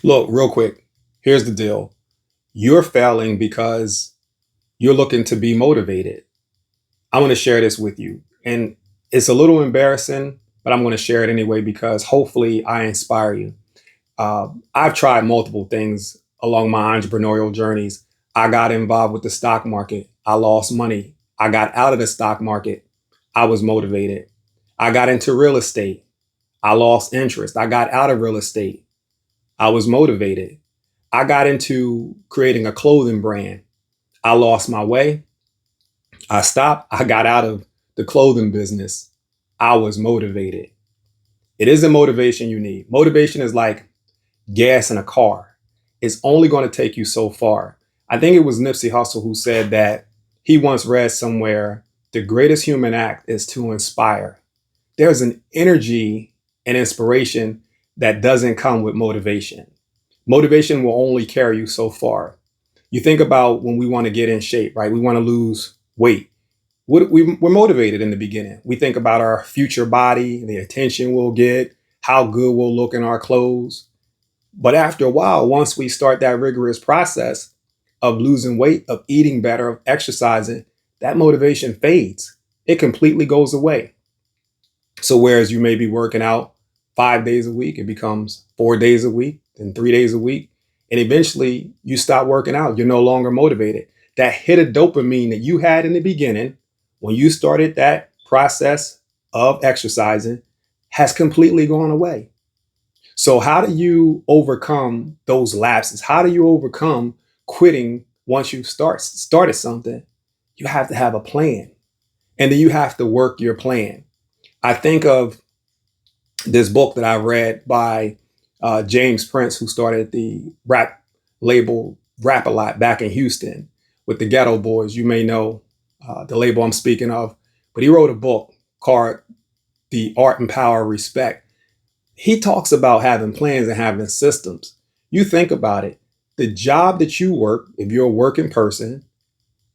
Look, real quick, here's the deal. You're failing because you're looking to be motivated. I'm going to share this with you. And it's a little embarrassing, but I'm going to share it anyway because hopefully I inspire you. I've tried multiple things along my entrepreneurial journeys. I got involved with the stock market. I lost money. I got out of the stock market. I was motivated. I got into real estate. I lost interest. I got out of real estate. I was motivated. I got into creating a clothing brand. I lost my way. I stopped. I got out of the clothing business. I was motivated. It isn't motivation you need. Motivation is like gas in a car. It's only going to take you so far. I think it was Nipsey Hussle who said that he once read somewhere the greatest human act is to inspire. There's an energy and inspiration that doesn't come with motivation. Motivation will only carry you so far. You think about when we want to get in shape, right? We want to lose weight. We're motivated in the beginning. We think about our future body, the attention we'll get, how good we'll look in our clothes. But after a while, once we start that rigorous process of losing weight, of eating better, of exercising, that motivation fades. It completely goes away. So whereas you may be working out 5 days a week, it becomes 4 days a week, then 3 days a week. And eventually you stop working out. You're no longer motivated. That hit of dopamine that you had in the beginning when you started that process of exercising has completely gone away. So how do you overcome those lapses? How do you overcome quitting once you started something? You have to have a plan. And then you have to work your plan. I think of this book that I read by James Prince, who started the rap label Rap a Lot back in Houston with the Ghetto Boys. You may know the label I'm speaking of, but he wrote a book called The Art and Power of Respect. He talks about having plans and having systems. You think about it, the job that you work, if you're a working person,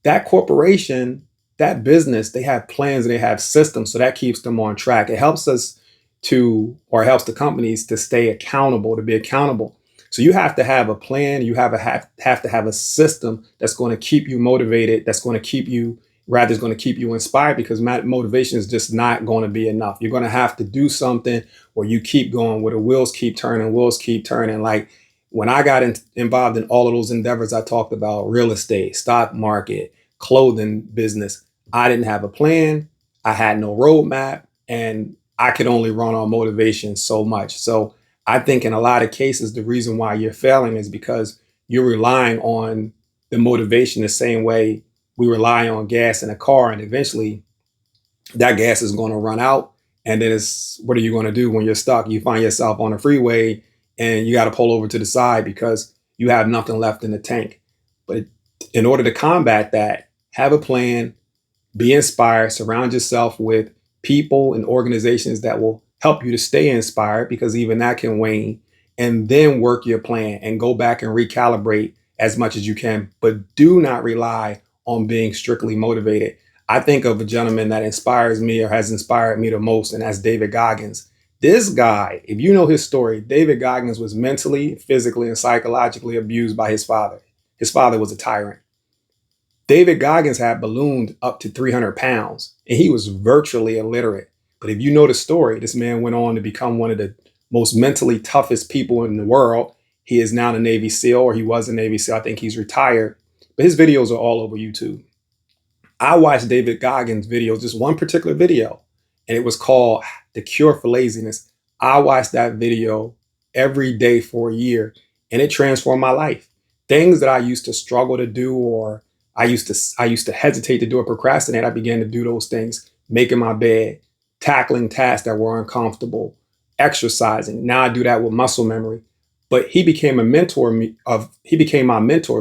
that corporation, that business, they have plans and they have systems. So that keeps them on track. It helps us to, or helps the companies to stay accountable, to be accountable. So you have to have a plan. You have to have a system that's going to keep you motivated, that's going to keep you, rather, is going to keep you inspired because motivation is just not going to be enough. You're going to have to do something where you keep going, where the wheels keep turning. Like when I got involved in all of those endeavors I talked about, real estate, stock market, clothing business, I didn't have a plan. I had no roadmap and I could only run on motivation so much. So I think in a lot of cases, the reason why you're failing is because you're relying on the motivation the same way we rely on gas in a car. And eventually that gas is going to run out. And then it's, what are you going to do when you're stuck? You find yourself on a freeway and you got to pull over to the side because you have nothing left in the tank. But in order to combat that, have a plan, be inspired, surround yourself with people and organizations that will help you to stay inspired because even that can wane, and then work your plan and go back and recalibrate as much as you can. But do not rely on being strictly motivated. I think of a gentleman that inspires me or has inspired me the most, and that's David Goggins. This guy, if you know his story, David Goggins was mentally, physically, and psychologically abused by his father. His father was a tyrant. David Goggins had ballooned up to 300 pounds and he was virtually illiterate. But if you know the story, this man went on to become one of the most mentally toughest people in the world. He is now a Navy SEAL, or he was a Navy SEAL. I think he's retired, but his videos are all over YouTube. I watched David Goggins' videos, just one particular video, and it was called The Cure for Laziness. I watched that video every day for a year, and it transformed my life. Things that I used to struggle to do, or I used to hesitate to do or procrastinate, I began to do those things, making my bed, tackling tasks that were uncomfortable, exercising. Now I do that with muscle memory. But he became my mentor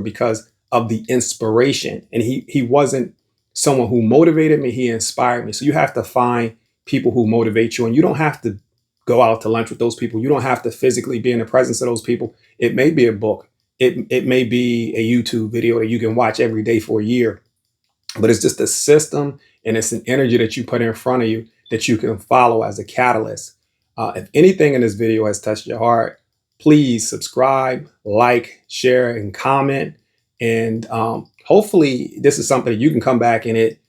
because of the inspiration. And he wasn't someone who motivated me, he inspired me. So you have to find people who motivate you, and you don't have to go out to lunch with those people. You don't have to physically be in the presence of those people. It may be a book. It may be a YouTube video that you can watch every day for a year, but it's just a system and it's an energy that you put in front of you that you can follow as a catalyst. If anything in this video has touched your heart, please subscribe, like, share, and comment. And hopefully this is something that you can come back and it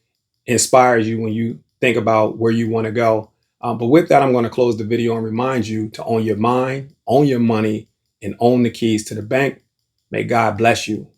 inspires you when you think about where you want to go. But with that, I'm going to close the video and remind you to own your mind, own your money, and own the keys to the bank. May God bless you.